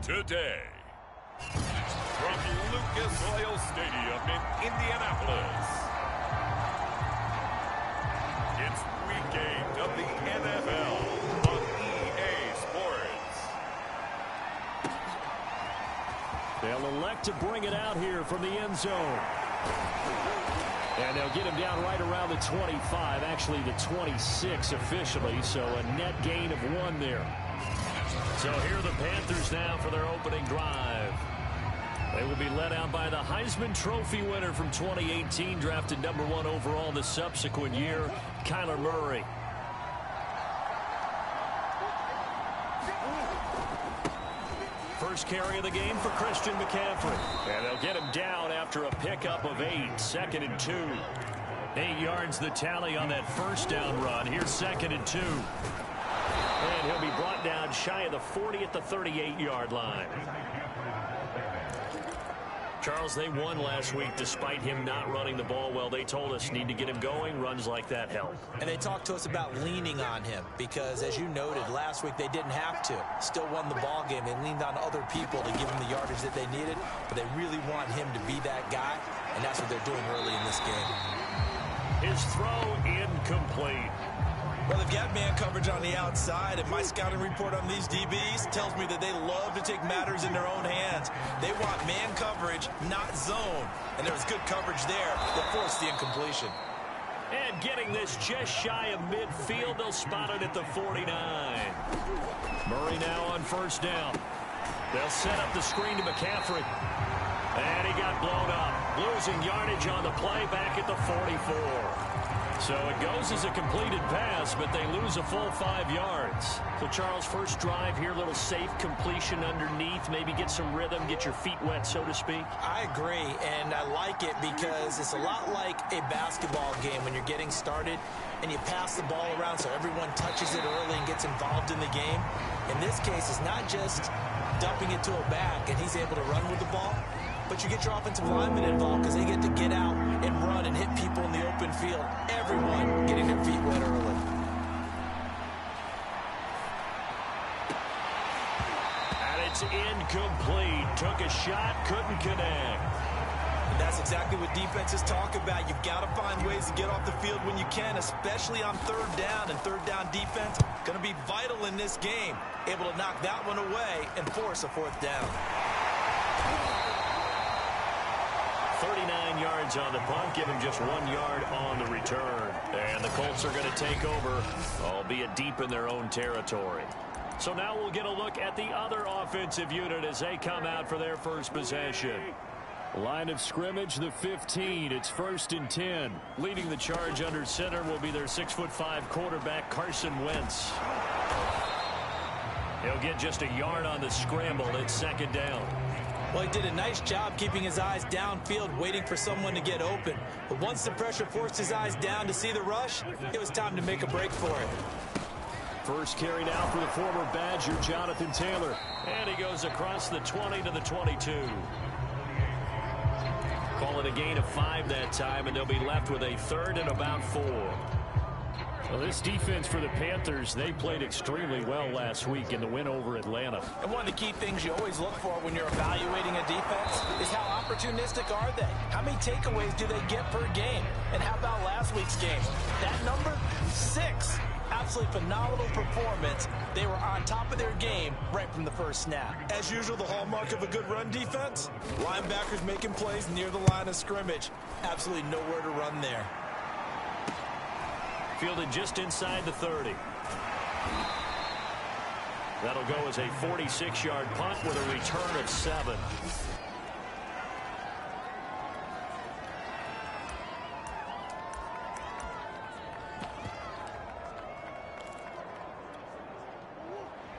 today. From Lucas Oil Stadium in Indianapolis, it's week 8 of the NFL on EA Sports. They'll elect to bring it out here from the end zone. And they'll get him down right around the 25, actually the 26 officially, so a net gain of 1 there. So here are the Panthers now for their opening drive. They will be led out by the Heisman Trophy winner from 2018, drafted #1 overall the subsequent year, Kyler Murray. First carry of the game for Christian McCaffrey. And they'll get him down after a pickup of 8, 2nd and 2. 8 yards the tally on that first down run. Here's 2nd and 2. And he'll be brought down shy of the 40 at the 38-yard line. Charles, they won last week despite him not running the ball well. They told us need to get him going. Runs like that help. And they talked to us about leaning on him because, as you noted, last week they didn't have to. Still won the ball game. They leaned on other people to give him the yardage that they needed, but they really want him to be that guy, and that's what they're doing early in this game. His throw incomplete. Well, they've got man coverage on the outside, and my scouting report on these DBs tells me that they love to take matters in their own hands. They want man coverage, not zone. And there was good coverage there that forced the incompletion. And getting this just shy of midfield, they'll spot it at the 49. Murray now on first down. They'll set up the screen to McCaffrey. And he got blown up. Losing yardage on the play back at the 44. So it goes as a completed pass, but they lose a full 5 yards. So, Charles, first drive here, little safe completion underneath, maybe get some rhythm, get your feet wet, so to speak. I agree, and I like it because it's a lot like a basketball game when you're getting started and you pass the ball around so everyone touches it early and gets involved in the game. In this case, it's not just dumping it to a back and he's able to run with the ball, but you get your offensive linemen involved because they get to get out and run and hit people in the open field. Everyone getting their feet wet early. And it's incomplete. Took a shot, couldn't connect. And that's exactly what defenses talk about. You've got to find ways to get off the field when you can, especially on third down. And third down defense going to be vital in this game. Able to knock that one away and force a 4th down. 39 yards on the punt, give him just 1 yard on the return. And the Colts are going to take over, albeit deep in their own territory. So now we'll get a look at the other offensive unit as they come out for their first possession. Line of scrimmage, the 15. It's 1st and 10. Leading the charge under center will be their 6'5" quarterback, Carson Wentz. He'll get just a yard on the scramble. It's 2nd down. Well, he did a nice job keeping his eyes downfield, waiting for someone to get open. But once the pressure forced his eyes down to see the rush, it was time to make a break for it. First carry now for the former Badger, Jonathan Taylor. And he goes across the 20 to the 22. Call it a gain of 5 that time, and they'll be left with a 3rd and about 4. Well, this defense for the Panthers, they played extremely well last week in the win over Atlanta. And one of the key things you always look for when you're evaluating a defense is how opportunistic are they? How many takeaways do they get per game? And how about last week's game? That number, 6. Absolutely phenomenal performance. They were on top of their game right from the first snap. As usual, the hallmark of a good run defense, linebackers making plays near the line of scrimmage. Absolutely nowhere to run there. Fielded just inside the 30. That'll go as a 46-yard punt with a return of 7.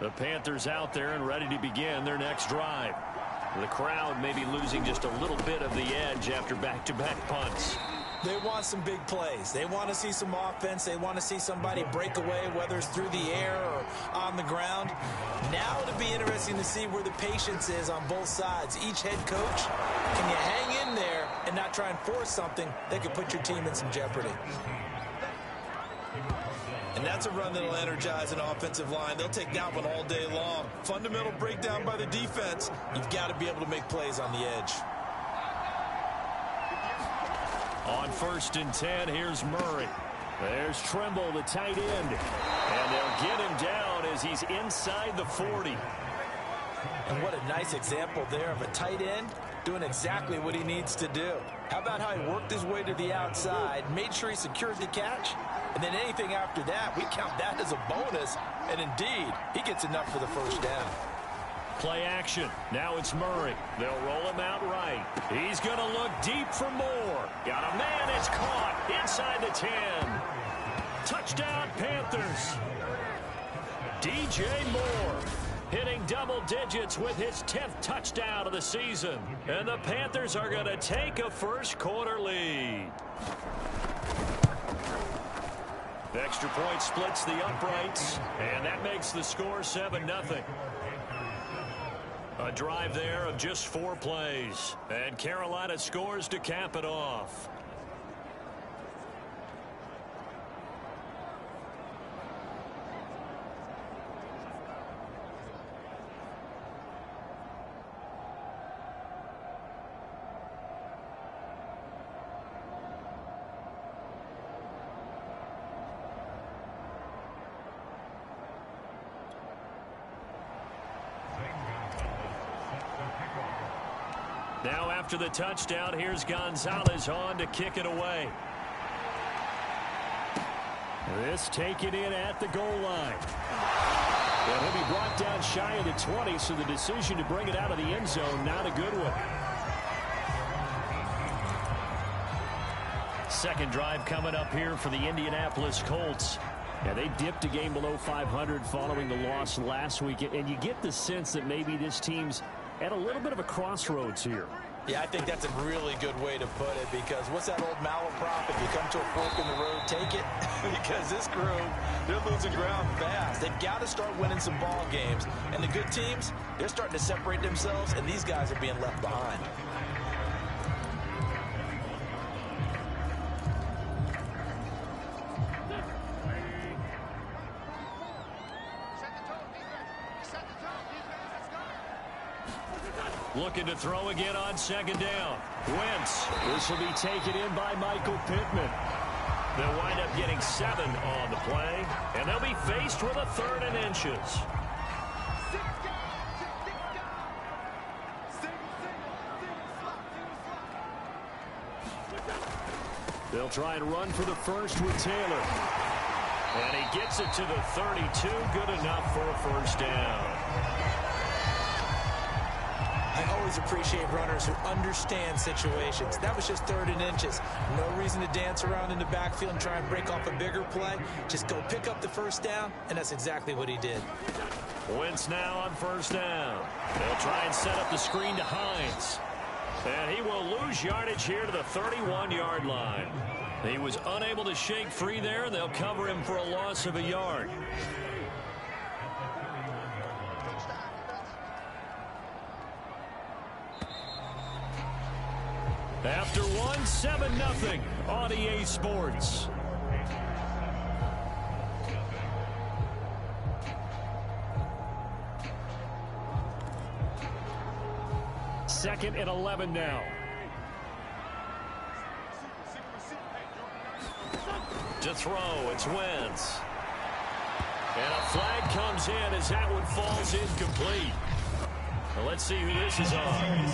The Panthers out there and ready to begin their next drive. The crowd may be losing just a little bit of the edge after back-to-back punts. They want some big plays. They want to see some offense. They want to see somebody break away, whether it's through the air or on the ground. Now it'll be interesting to see where the patience is on both sides. Each head coach, can you hang in there and not try and force something that could put your team in some jeopardy? And that's a run that'll energize an offensive line. They'll take that one all day long. Fundamental breakdown by the defense. You've got to be able to make plays on the edge. On 1st and 10, here's Murray. There's Trimble, the tight end. And they'll get him down as he's inside the 40. And what a nice example there of a tight end doing exactly what he needs to do. How about how he worked his way to the outside, made sure he secured the catch, and then anything after that, we count that as a bonus. And indeed, he gets enough for the first down. Play action. Now it's Murray. They'll roll him out right. He's going to look deep for more. Got a man. It's caught inside the 10. Touchdown, Panthers. DJ Moore hitting double digits with his 10th touchdown of the season. And the Panthers are going to take a first-quarter lead. The extra point splits the uprights, and that makes the score 7-0. A drive there of just 4 plays, and Carolina scores to cap it off. Now after the touchdown, here's Gonzalez on to kick it away. This taken in at the goal line. Well, he'll be brought down shy of the 20, so the decision to bring it out of the end zone, not a good one. Second drive coming up here for the Indianapolis Colts. Yeah, they dipped a game below 500 following the loss last week, and you get the sense that maybe this team's at a little bit of a crossroads here. Yeah, I think that's a really good way to put it, because what's that old malaprop? If you come to a fork in the road, take it. Because this crew, they're losing ground fast. They've got to start winning some ball games. And the good teams, they're starting to separate themselves, and these guys are being left behind. Looking to throw again on second down. Wentz. This will be taken in by Michael Pittman. They'll wind up getting 7 on the play, and they'll be faced with a 3rd and inches. They'll try and run for the first with Taylor. And he gets it to the 32. Good enough for a first down. I always appreciate runners who understand situations. That was just 3rd and inches. No reason to dance around in the backfield and try and break off a bigger play. Just go pick up the first down, and that's exactly what he did. Wentz now on first down. They'll try and set up the screen to Hines. And he will lose yardage here to the 31-yard line. He was unable to shake free there, and they'll cover him for a loss of a yard. After 7-0 on EA Sports. Second and 11 now. To throw, it's Wentz. And a flag comes in as that one falls incomplete. Well, let's see who this is on.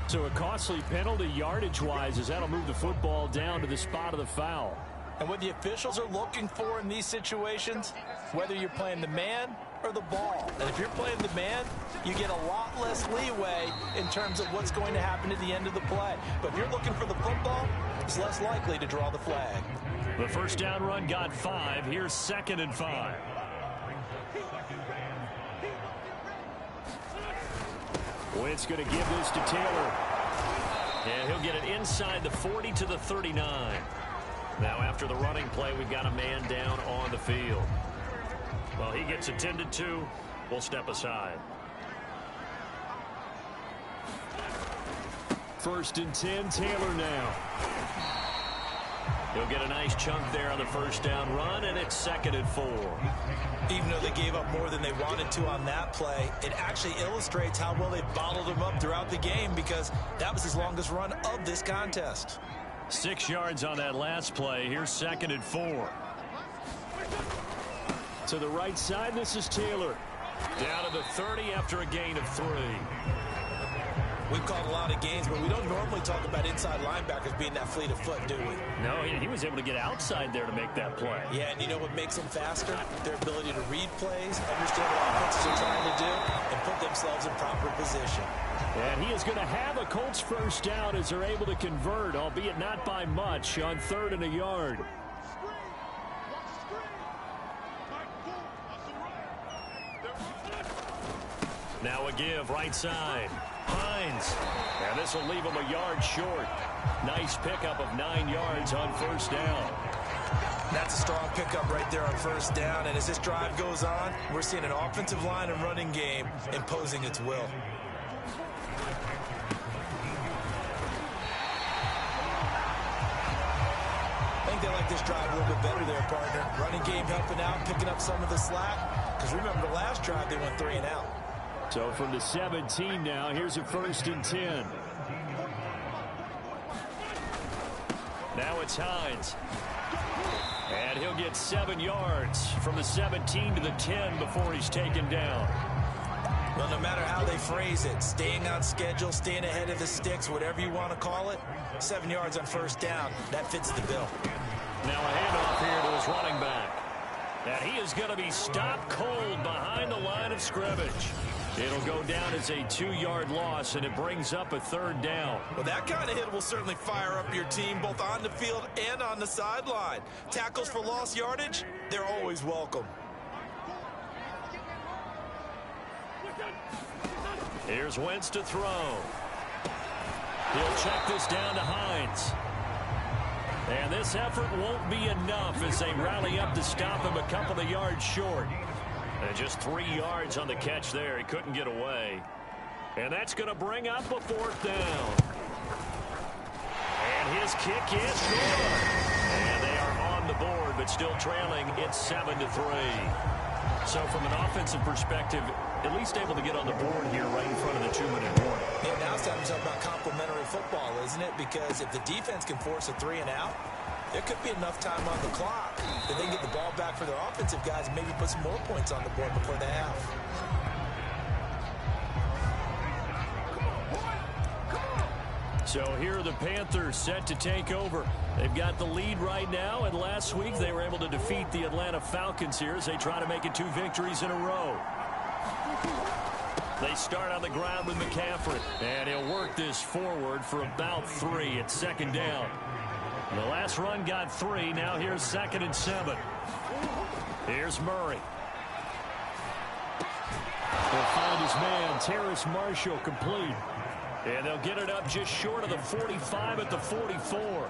So a costly penalty yardage-wise, as that'll move the football down to the spot of the foul. And what the officials are looking for in these situations, whether you're playing the man or the ball. And if you're playing the man, you get a lot less leeway in terms of what's going to happen at the end of the play. But if you're looking for the football, it's less likely to draw the flag. The first down run got 5. Here's 2nd and 5. Wentz going to give this to Taylor. And he'll get it inside the 40 to the 39. Now after the running play, we've got a man down on the field. Well, he gets attended to. We'll step aside. 1st and 10, Taylor now. He'll get a nice chunk there on the first down run, and it's 2nd and 4. Even though they gave up more than they wanted to on that play, it actually illustrates how well they bottled him up throughout the game, because that was his longest run of this contest. 6 yards on that last play. Here's 2nd and 4. To the right side, this is Taylor. Down to the 30 after a gain of 3. We've called a lot of games, but we don't normally talk about inside linebackers being that fleet of foot, do we? No, he was able to get outside there to make that play. Yeah, and you know what makes them faster? Their ability to read plays, understand what offenses are trying to do, and put themselves in proper position. And he is going to have a Colts first down as they're able to convert, albeit not by much, on 3rd and a yard. Now a give, right side. Hines. And this will leave him a yard short. Nice pickup of 9 yards on first down. That's a strong pickup right there on first down. And as this drive goes on, we're seeing an offensive line and running game imposing its will. I think they like this drive a little bit better there, partner. Running game helping out, picking up some of the slack. Because remember, the last drive, they went 3 and out. So from the 17 now, here's a 1st and 10. Now it's Hines. And he'll get 7 yards from the 17 to the 10 before he's taken down. Well, no matter how they phrase it, staying on schedule, staying ahead of the sticks, whatever you want to call it, 7 yards on first down, that fits the bill. Now a handoff here to his running back. And he is going to be stopped cold behind the line of scrimmage. It'll go down as a 2-yard loss, and it brings up a 3rd down. Well, that kind of hit will certainly fire up your team, both on the field and on the sideline. Tackles for lost yardage, they're always welcome. Here's Wentz to throw. He'll check this down to Hines. And this effort won't be enough as they rally up to stop him a couple of yards short. And just 3 yards on the catch there. He couldn't get away. And that's going to bring up a 4th down. And his kick is good. And they are on the board, but still trailing. It's 7-3. So from an offensive perspective, at least able to get on the board here right in front of the 2-minute warning. Yeah, now it's time to talk about complementary football, isn't it? Because if the defense can force a 3 and out, there could be enough time on the clock that they can get the ball back for their offensive guys and maybe put some more points on the board before the half. So here are the Panthers set to take over. They've got the lead right now, and last week they were able to defeat the Atlanta Falcons here as they try to make it 2 victories in a row. They start on the ground with McCaffrey, and he'll work this forward for about 3 at 2nd down. The last run got 3. Now here's 2nd and 7. Here's Murray. He'll find his man, Terrace Marshall, complete. And they'll get it up just short of the 45 at the 44.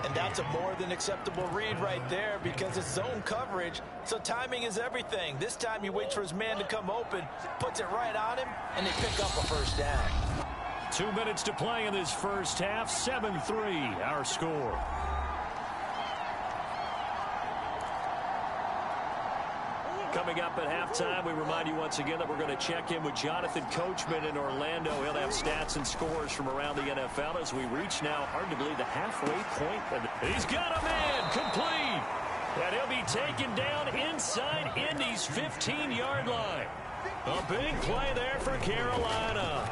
And that's a more than acceptable read right there because it's zone coverage, so timing is everything. This time he waits for his man to come open, puts it right on him, and they pick up a first down. 2 minutes to play in this first half. 7-3, our score. Coming up at halftime, we remind you once again that we're going to check in with Jonathan Coachman in Orlando. He'll have stats and scores from around the NFL as we reach now, hard to believe, the halfway point. He's got a man complete. And he'll be taken down inside Indy's 15-yard line. A big play there for Carolina.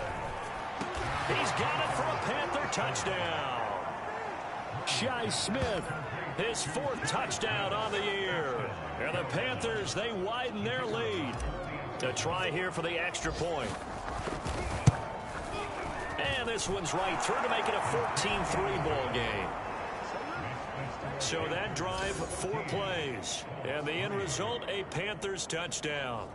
He's got it for a Panther touchdown. Shi Smith, his 4th touchdown on the year. And the Panthers, they widen their lead. A try here for the extra point. And this one's right through to make it a 14-3 ball game. So that drive, 4 plays. And the end result, a Panthers touchdown.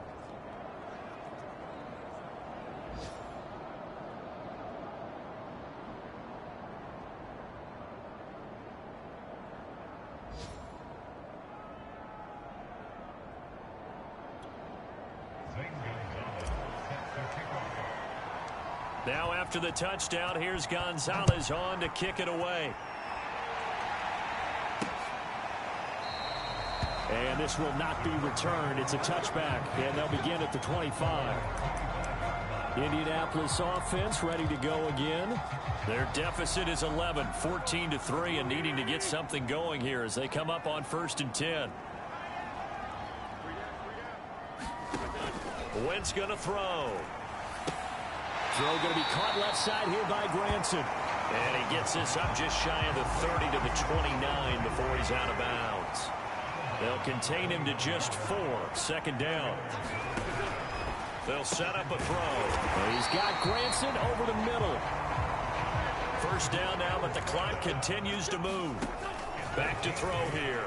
Now after the touchdown, here's Gonzalez on to kick it away. And this will not be returned. It's a touchback, and they'll begin at the 25. Indianapolis offense ready to go again. Their deficit is 11, 14-3, and needing to get something going here as they come up on 1st and 10. Wentz going to throw. Throw going to be caught left side here by Granson. And he gets this up just shy of the 30 to the 29 before he's out of bounds. They'll contain him to just 4. 2nd down. They'll set up a throw. He's got Granson over the middle. 1st down now, but the clock continues to move. Back to throw here.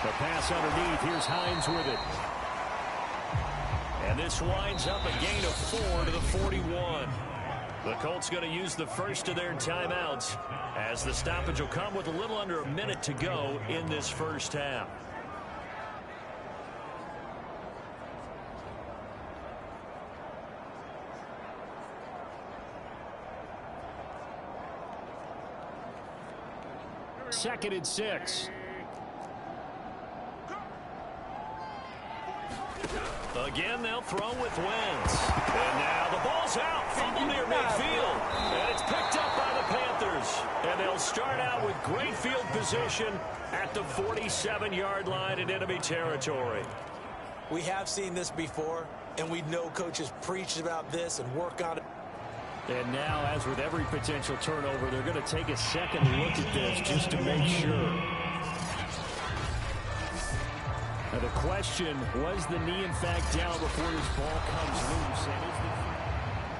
The pass underneath. Here's Hines with it. And this winds up a gain of 4 to the 41. The Colts going to use the first of their timeouts as the stoppage will come with a little under a minute to go in this 1st half. Second and 6. Again, they'll throw with Wentz. And now the ball's out. Fumble near midfield. And it's picked up by the Panthers. And they'll start out with great field position at the 47-yard line in enemy territory. We have seen this before, and we know coaches preach about this and work on it. And now, as with every potential turnover, they're going to take a second look at this just to make sure. Now the question, was the knee in fact down before this ball comes loose?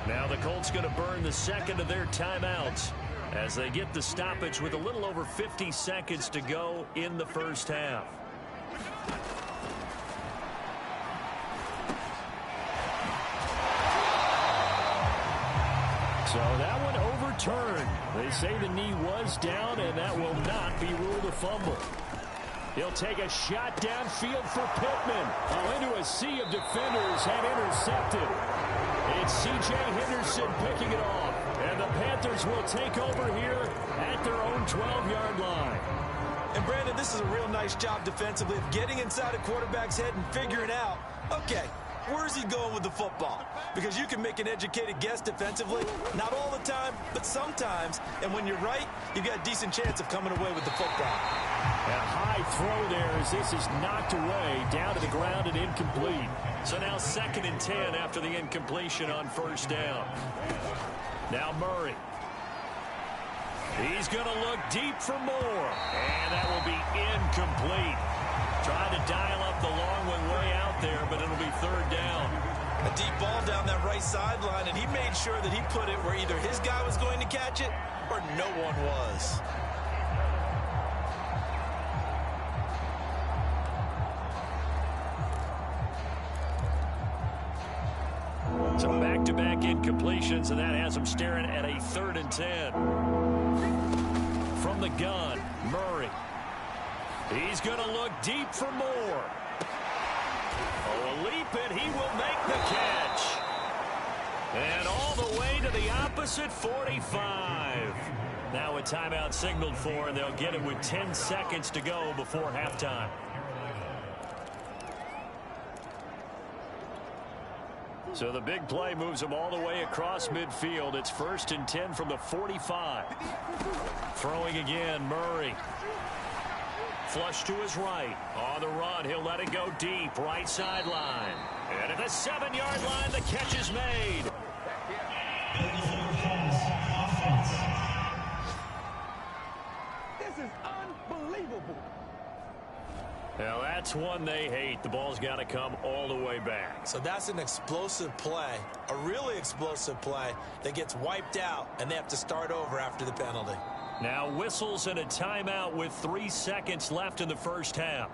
Now the Colts going to burn the second of their timeouts as they get the stoppage with a little over 50 seconds to go in the 1st half. So that one overturned. They say the knee was down, and that will not be ruled a fumble. He'll take a shot downfield for Pittman. Into a sea of defenders and intercepted. It's C.J. Henderson picking it off. And the Panthers will take over here at their own 12-yard line. And Brandon, this is a real nice job defensively of getting inside a quarterback's head and figuring out, okay, where's he going with the football? Because you can make an educated guess defensively. Not all the time, but sometimes. And when you're right, you've got a decent chance of coming away with the football. A high throw there as this is knocked away, down to the ground and incomplete. So now 2nd and 10 after the incompletion on 1st down. Now Murray. He's going to look deep for more. And that will be incomplete. Trying to dial up the long one way out there, but it'll be 3rd down. A deep ball down that right sideline, and he made sure that he put it where either his guy was going to catch it or no one was. So back-to-back incompletions, and that has them staring at a 3rd and 10. From the gun, Murray. He's going to look deep for more. Oh, a leap, and he will make the catch. And all the way to the opposite 45. Now a timeout signaled for, and they'll get it with 10 seconds to go before halftime. So the big play moves them all the way across midfield. It's 1st and 10 from the 45. Throwing again, Murray. Flush to his right. On the run, he'll let it go deep. Right sideline. And at the 7-yard line, the catch is made. This is unbelievable. Now that's one they hate. The ball's got to come all the way back. So that's an explosive play, a really explosive play that gets wiped out, and they have to start over after the penalty. Now whistles and a timeout with 3 seconds left in the 1st half.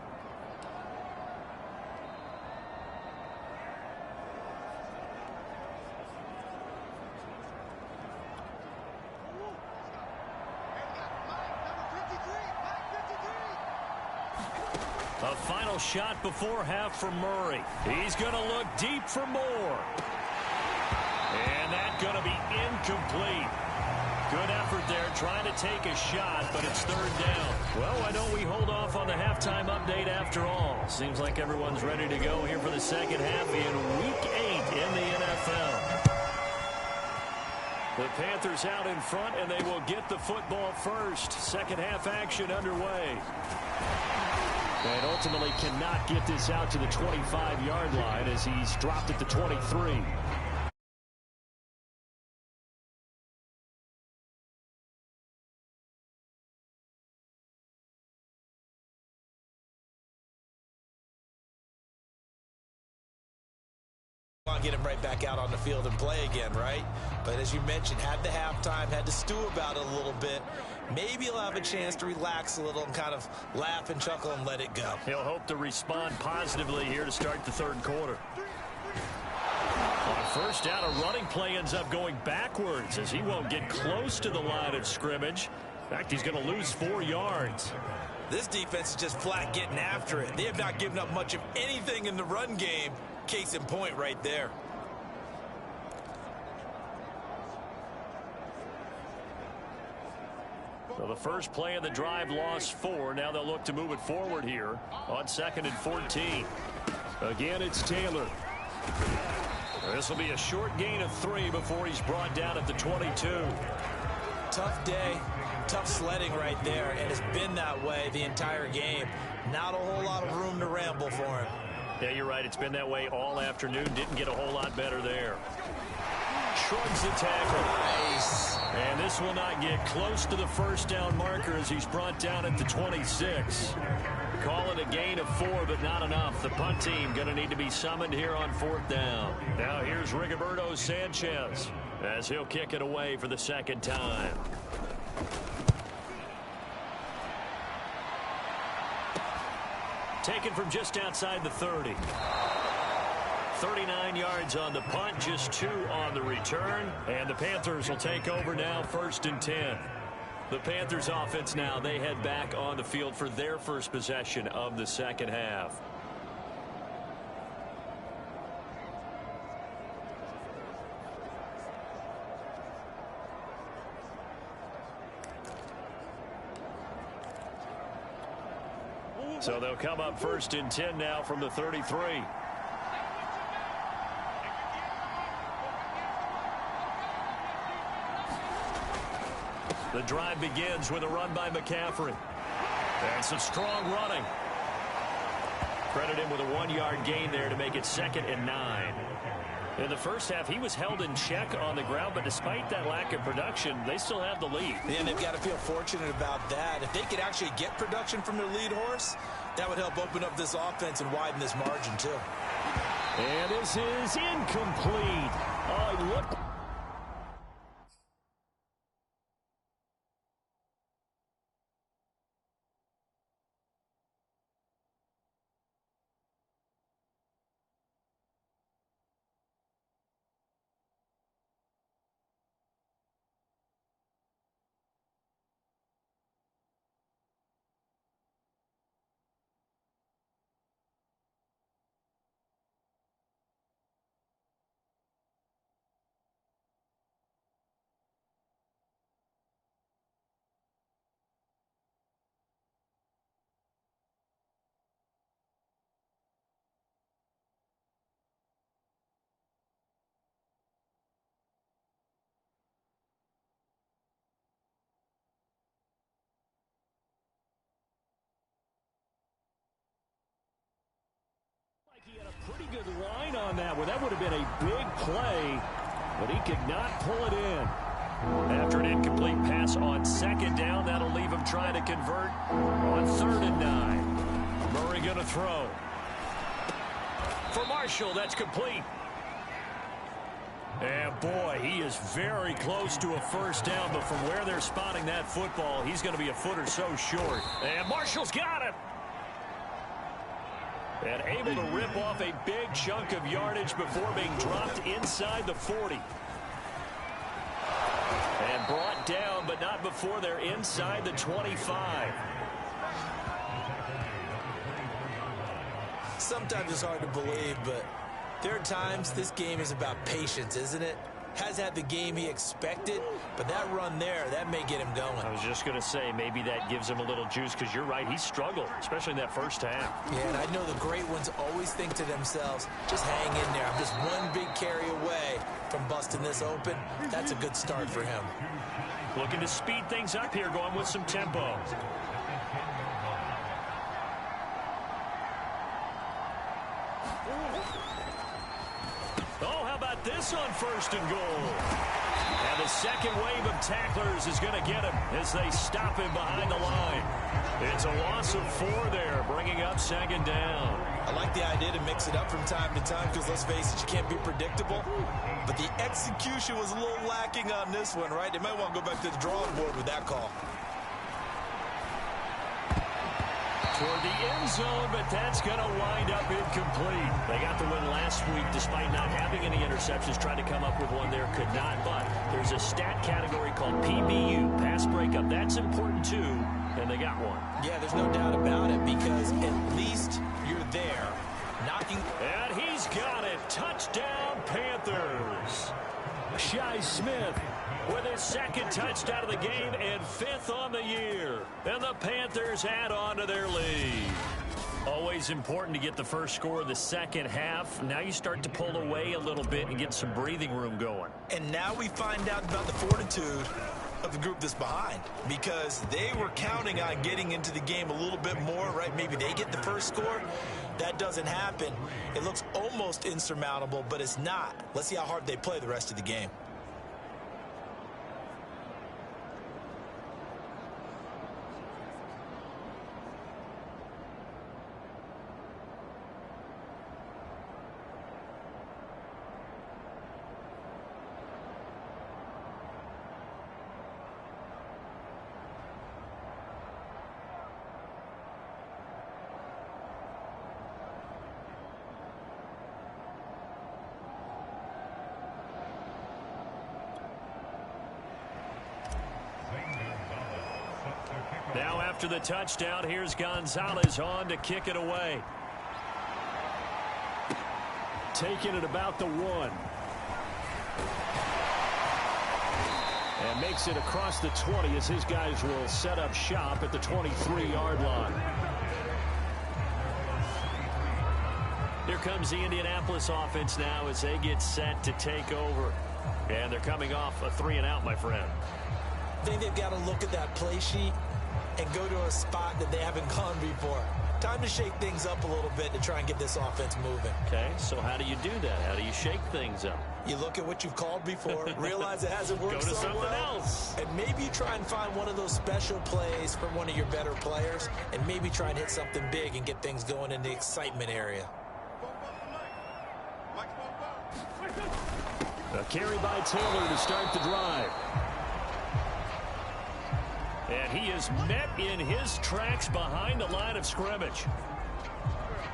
A final shot before half for Murray. He's going to look deep for more. And that's going to be incomplete. Good effort there, trying to take a shot, but it's third down. Well, why don't we hold off on the halftime update after all? Seems like everyone's ready to go here for the second half in Week 8 in the NFL. The Panthers out in front, and they will get the football first. Second half action underway. And ultimately cannot get this out to the 25-yard line as he's dropped at the 23. Get him right back out on the field and play again, right? But as you mentioned, had the halftime, had to stew about it a little bit. Maybe he'll have a chance to relax a little and kind of laugh and chuckle and let it go. He'll hope to respond positively here to start the third quarter. On first down, a running play ends up going backwards as he won't get close to the line of scrimmage. In fact, he's going to lose 4 yards. This defense is just flat getting after it. They have not given up much of anything in the run game. Case in point right there. So the first play of the drive lost 4. Now they'll look to move it forward here on 2nd and 14. Again, it's Taylor. This will be a short gain of 3 before he's brought down at the 22. Tough day, tough sledding right there, and it's been that way the entire game. Not a whole lot of room to ramble for him. Yeah, you're right. It's been that way all afternoon. Didn't get a whole lot better there. Shrugs the tackle. Nice. And this will not get close to the first down marker as he's brought down at the 26. Call it a gain of 4, but not enough. The punt team going to need to be summoned here on 4th down. Now here's Rigoberto Sanchez as he'll kick it away for the second time. Taken from just outside the 30. 39 yards on the punt, just 2 on the return. And the Panthers will take over now, 1st and 10. The Panthers offense now, they head back on the field for their first possession of the second half. So they'll come up 1st and 10 now from the 33. The drive begins with a run by McCaffrey. And some strong running. Credit him with a 1-yard gain there to make it 2nd and 9. In the first half, he was held in check on the ground, but despite that lack of production, they still have the lead. And they've got to feel fortunate about that. If they could actually get production from their lead horse, that would help open up this offense and widen this margin, too. And this is incomplete. Oh, look. He had a pretty good line on that one. That would have been a big play, but he could not pull it in. After an incomplete pass on 2nd down, that'll leave him trying to convert on 3rd and 9. Murray going to throw. For Marshall, that's complete. And boy, he is very close to a first down, but from where they're spotting that football, he's going to be a foot or so short. And Marshall's got it. And able to rip off a big chunk of yardage before being dropped inside the 40. And brought down, but not before they're inside the 25. Sometimes it's hard to believe, but there are times this game is about patience, isn't it? Has had the game he expected, but that run there, that may get him going. I was just going to say, maybe that gives him a little juice, because you're right, he struggled, especially in that first half. Yeah, and I know the great ones always think to themselves, just hang in there. I'm just one big carry away from busting this open. That's a good start for him. Looking to speed things up here, going with some tempo. Oh, how about this on 1st and goal? And the second wave of tacklers is going to get him as they stop him behind the line. It's a loss of 4 there, bringing up 2nd down. I like the idea to mix it up from time to time because, let's face it, you can't be predictable. But the execution was a little lacking on this one, right? They might want to go back to the drawing board with that call. Toward the end zone, but that's going to wind up incomplete. They got the win last week despite not having any interceptions. Tried to come up with one there, could not. But there's a stat category called PBU, pass breakup. That's important too, and they got one. Yeah, there's no doubt about it because at least you're there. Knocking. And he's got it. Touchdown, Panthers. Shi Smith with his 2nd touchdown of the game and 5th on the year. And the Panthers add on to their lead. Always important to get the first score of the second half. Now you start to pull away a little bit and get some breathing room going. And now we find out about the fortitude of the group that's behind, because they were counting on getting into the game a little bit more, right? Maybe they get the first score. That doesn't happen. It looks almost insurmountable, but it's not. Let's see how hard they play the rest of the game. Now after the touchdown, here's Gonzalez on to kick it away. Taking it about the 1. And makes it across the 20 as his guys will set up shop at the 23-yard line. Here comes the Indianapolis offense now as they get set to take over. And they're coming off a 3-and-out, my friend. I think they've got to look at that play sheet and go to a spot that they haven't gone before. Time to shake things up a little bit to try and get this offense moving. Okay, so how do you do that? How do you shake things up? You look at what you've called before, realize it hasn't worked go to so something well, else. and maybe you try and find one of those special plays from one of your better players, and maybe try and hit something big and get things going in the excitement area. A carry by Taylor to start the drive. And he is met in his tracks behind the line of scrimmage.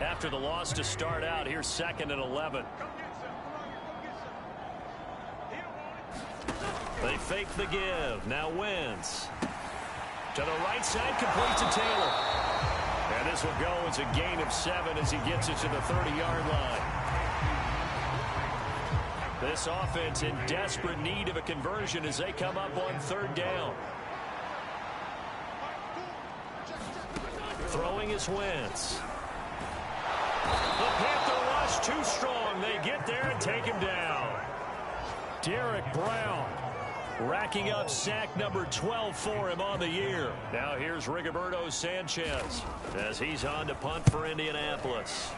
After the loss to start out, here's 2nd and 11. They fake the give. Now Wentz. To the right side, complete to Taylor. And this will go as a gain of 7 as he gets it to the 30-yard line. This offense in desperate need of a conversion as they come up on 3rd down. Throwing is Wentz. The Panther rush too strong. They get there and take him down. Derek Brown racking up sack number 12 for him on the year. Now here's Rigoberto Sanchez as he's on to punt for Indianapolis.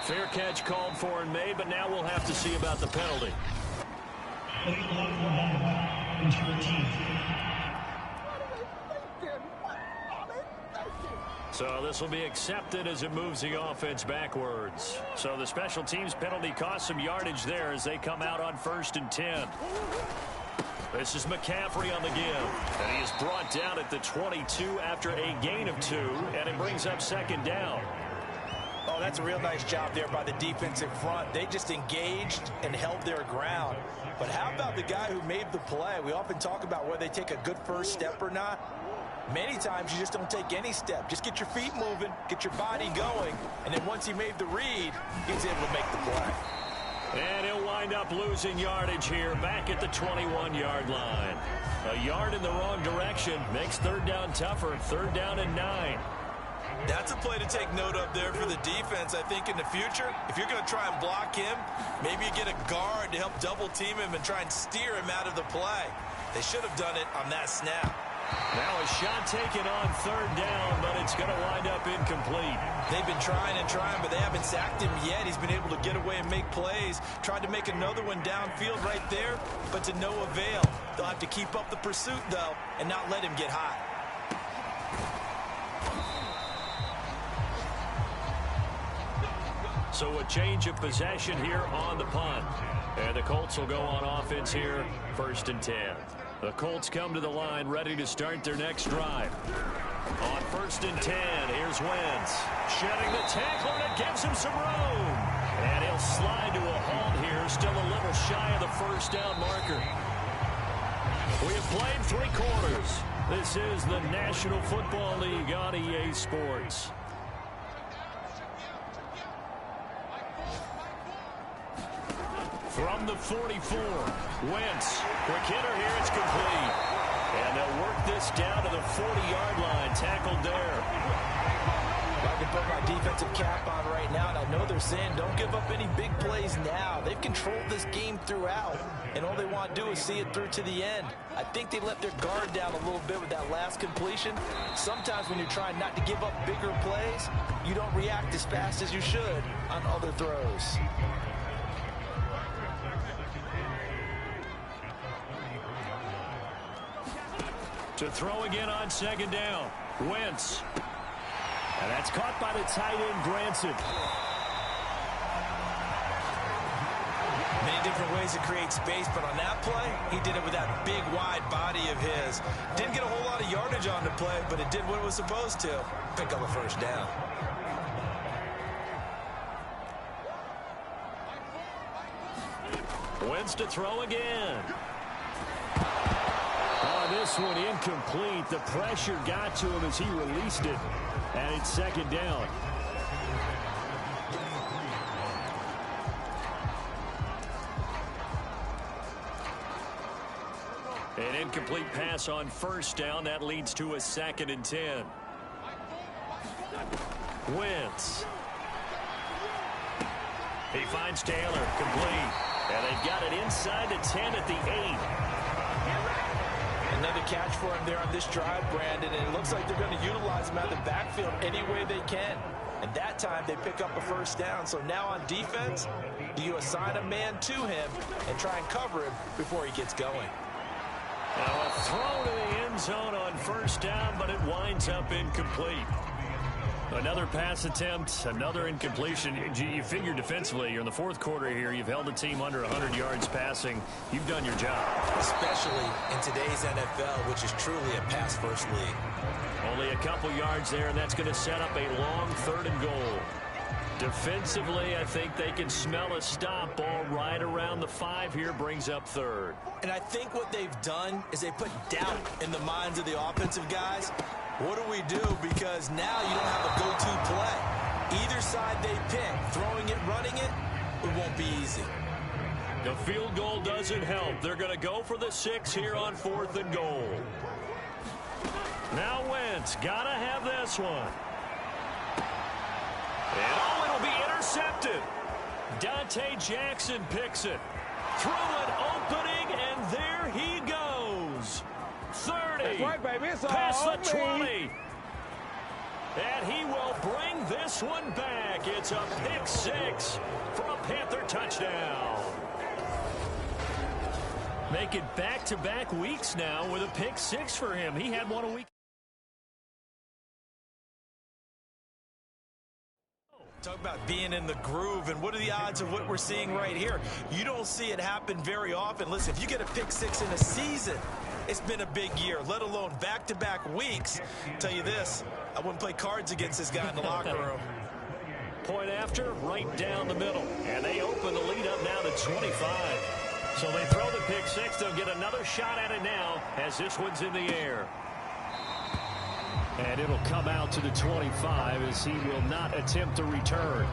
Fair catch called for and made, but now we'll have to see about the penalty. So this will be accepted as it moves the offense backwards. So the special teams penalty cost some yardage there as they come out on 1st and 10. This is McCaffrey on the give. And he is brought down at the 22 after a gain of 2. And it brings up 2nd down. Oh, that's a real nice job there by the defensive front. They just engaged and held their ground. But how about the guy who made the play? We often talk about whether they take a good first step or not. Many times you just don't take any step. Just get your feet moving, get your body going, and then once he made the read, he was able to make the play. And he'll wind up losing yardage here back at the 21-yard line. A yard in the wrong direction makes third down tougher. Third down and 9. That's a play to take note of there for the defense, I think, in the future. If you're going to try and block him, maybe you get a guard to help double-team him and try and steer him out of the play. They should have done it on that snap. Now a shot taken on third down, but it's going to wind up incomplete. They've been trying and trying, but they haven't sacked him yet. He's been able to get away and make plays. Tried to make another one downfield right there, but to no avail. They'll have to keep up the pursuit, though, and not let him get hot. So a change of possession here on the punt. And the Colts will go on offense here, 1st and 10. The Colts come to the line ready to start their next drive. On 1st and 10, here's Wentz. Shedding the tackler, and it gives him some room. And he'll slide to a halt here, still a little shy of the first down marker. We have played 3 quarters. This is the National Football League on EA Sports. From the 44, Wentz, quick hitter here, it's complete. And they'll work this down to the 40-yard line, tackled there. I can put my defensive cap on right now, and I know they're saying don't give up any big plays now. They've controlled this game throughout, and all they want to do is see it through to the end. I think they let their guard down a little bit with that last completion. Sometimes when you're trying not to give up bigger plays, you don't react as fast as you should on other throws. To throw again on 2nd down. Wentz. And that's caught by the tight end, Granson. Many different ways to create space, but on that play, he did it with that big, wide body of his. Didn't get a whole lot of yardage on the play, but it did what it was supposed to. Pick up a first down. Wentz to throw again. This one incomplete. The pressure got to him as he released it. And it's 2nd down. An incomplete pass on 1st down. That leads to a 2nd and 10. Wentz. He finds Taylor. Complete. And they've got it inside the 10 at the 8. Another catch for him there on this drive, Brandon, and it looks like they're going to utilize him out of the backfield any way they can. And that time they pick up a first down. So now on defense, you assign a man to him and try and cover him before he gets going. Now a throw to the end zone on 1st down, but it winds up incomplete. Another pass attempt, another incompletion. You figure defensively, you're in the 4th quarter here. You've held the team under 100 yards passing. You've done your job. Especially in today's NFL, which is truly a pass-first league. Only a couple yards there, and that's going to set up a long 3rd and goal. Defensively, I think they can smell a stop ball right around the 5 here, brings up 3rd. And I think what they've done is they put doubt in the minds of the offensive guys. What do we do? Because now you don't have a go-to play. Either side they pick, throwing it, running it, it won't be easy. The field goal doesn't help. They're going to go for the 6 here on 4th and goal. Now Wentz, got to have this one. And it'll be intercepted. Dante Jackson picks it. Through an opening, and there he goes. 30. That's right, baby. It's past all the 20. And he will bring this one back. It's a pick 6 for a Panther touchdown. Make it back-to-back weeks now with a pick 6 for him. He had one a week. Talk about being in the groove, and what are the odds of what we're seeing right here? You don't see it happen very often. Listen, if you get a pick 6 in a season, it's been a big year, let alone back-to-back weeks. I'll tell you this, I wouldn't play cards against this guy in the locker room. Point after, right down the middle. And they open the lead up now to 25. So they throw the pick 6. They'll get another shot at it now as this one's in the air. And it'll come out to the 25 as he will not attempt to return.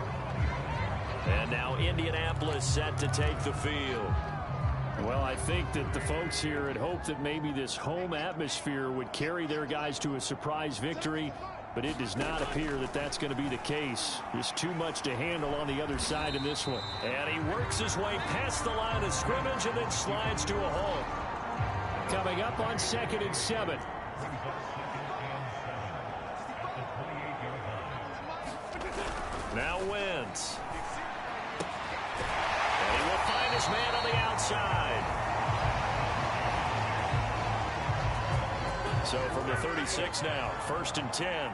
And now Indianapolis set to take the field. Well, I think that the folks here had hoped that maybe this home atmosphere would carry their guys to a surprise victory, but it does not appear that that's going to be the case. There's too much to handle on the other side in this one. And he works his way past the line of scrimmage and then slides to a halt. Coming up on 2nd and 7. Now Wentz. And he will find his man on the outside. So from the 36 now, 1st and 10.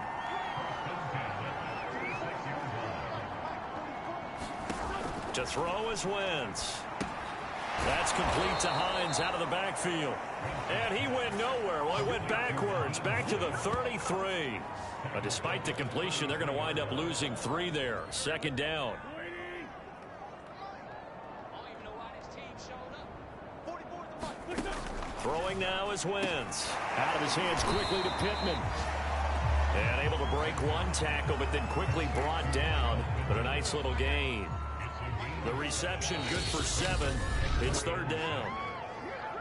To throw is Wentz. That's complete to Hines out of the backfield. And he went nowhere. Well, he went backwards, back to the 33. But despite the completion, they're going to wind up losing 3 there. 2nd down. Throwing now is Wentz. Out of his hands quickly to Pittman. And able to break one tackle, but then quickly brought down. But a nice little gain. The reception good for 7. It's 3rd down.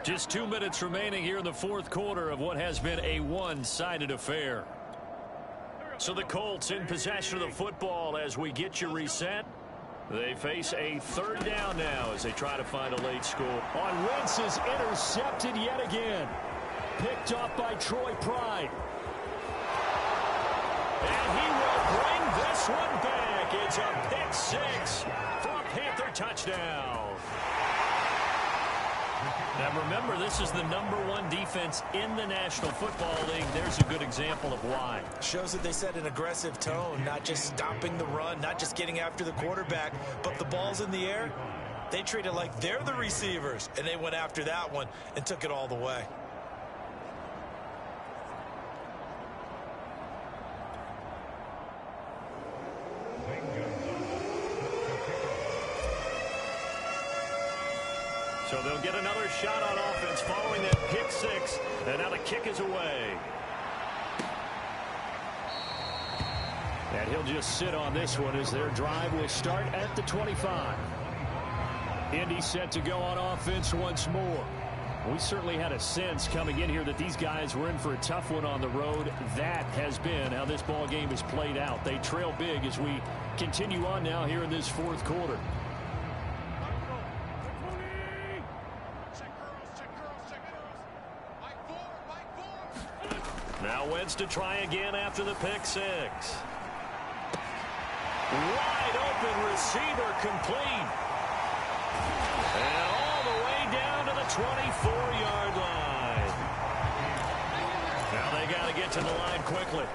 Just 2 minutes remaining here in the 4th quarter of what has been a one-sided affair. So the Colts in possession of the football as we get you reset. They face a 3rd down now as they try to find a late score. On Wentz is intercepted yet again. Picked off by Troy Pride. And he will bring this one back. It's a pick 6 for a Panther touchdown. Now remember, this is the #1 defense in the National Football League. There's a good example of why. Shows that they set an aggressive tone, not just stopping the run, not just getting after the quarterback, but the ball's in the air. They treat it like they're the receivers, and they went after that one and took it all the way. So they'll get another shot on offense following that pick 6. And now the kick is away. And he'll just sit on this one as their drive will start at the 25. Indy set to go on offense once more. We certainly had a sense coming in here that these guys were in for a tough one on the road. That has been how this ball game has played out. They trail big as we continue on now here in this 4th quarter. Now Wentz to try again after the pick 6. Wide open receiver complete. And all the way down to the 24-yard line. Now they got to get to the line quickly.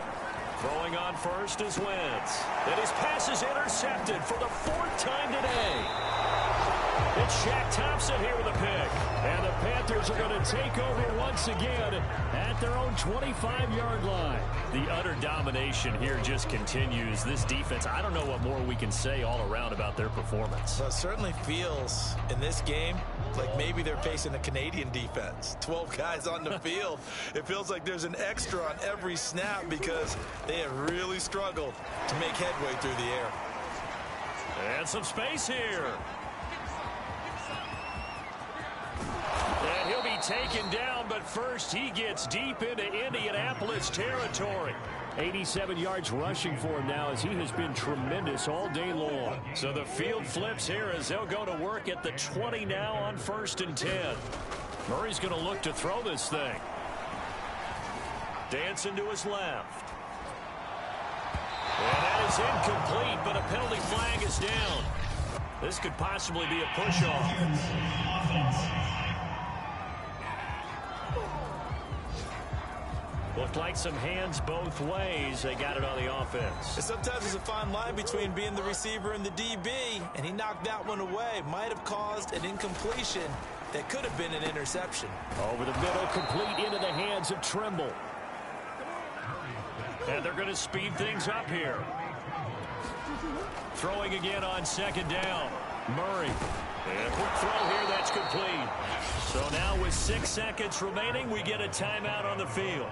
Throwing on first is Wentz. And his pass is intercepted for the 4th time today. It's Shaq Thompson here with a pick. And the Panthers are going to take over once again at their own 25-yard line. The utter domination here just continues. This defense, I don't know what more we can say all around about their performance. Well, it certainly feels in this game like maybe they're facing a Canadian defense. 12 guys on the field. It feels like there's an extra on every snap because they have really struggled to make headway through the air. And some space here. And he'll be taken down, but first he gets deep into Indianapolis territory. 87 yards rushing for him now as he has been tremendous all day long. So the field flips here as they'll go to work at the 20 now on 1st and 10. Murray's going to look to throw this thing. Dancing to his left. And that is incomplete, but a penalty flag is down. This could possibly be a push-off. Looked like some hands both ways. They got it on the offense. And sometimes there's a fine line between being the receiver and the DB, and he knocked that one away. Might have caused an incompletion that could have been an interception. Over the middle, complete into the hands of Trimble. And they're going to speed things up here. Throwing again on 2nd down. Murray. And a quick throw here, that's complete. So now with 6 seconds remaining, we get a timeout on the field.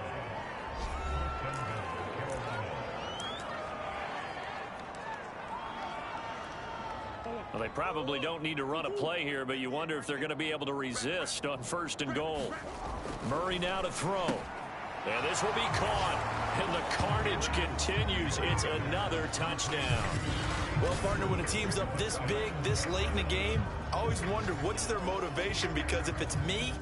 Well, they probably don't need to run a play here, but you wonder if they're going to be able to resist on 1st and goal. Murray now to throw. And this will be caught. And the carnage continues. It's another touchdown. Well, partner, when a team's up this big, this late in the game, I always wonder what's their motivation, because if it's me,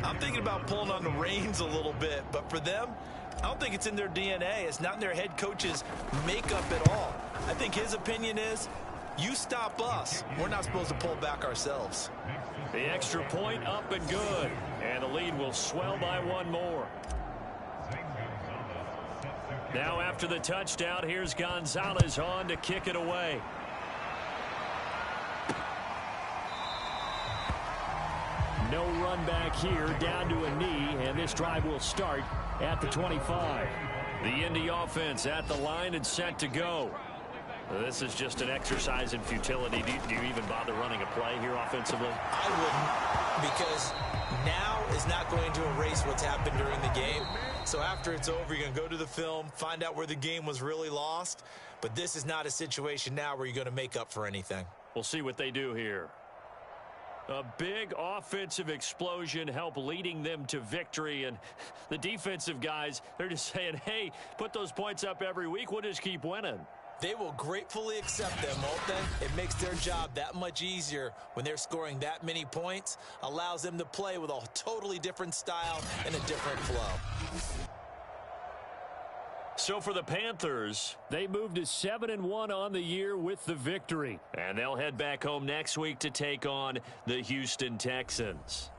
I'm thinking about pulling on the reins a little bit. But for them, I don't think it's in their DNA. It's not in their head coach's makeup at all. I think his opinion is, you stop us. We're not supposed to pull back ourselves. The extra point up and good. And the lead will swell by one more. Now after the touchdown, here's Gonzalez on to kick it away. No run back here, down to a knee, and this drive will start at the 25. The Indy offense at the line and set to go. This is just an exercise in futility. Do you even bother running a play here offensively? I wouldn't, because now is not going to erase what's happened during the game. So after it's over, you're going to go to the film, find out where the game was really lost. But this is not a situation now where you're going to make up for anything. We'll see what they do here. A big offensive explosion helped leading them to victory. And the defensive guys, they're just saying, hey, put those points up every week. We'll just keep winning. They will gratefully accept them, won't they? It makes their job that much easier when they're scoring that many points. Allows them to play with a totally different style and a different flow. So for the Panthers, they moved to 7-1 on the year with the victory. And they'll head back home next week to take on the Houston Texans.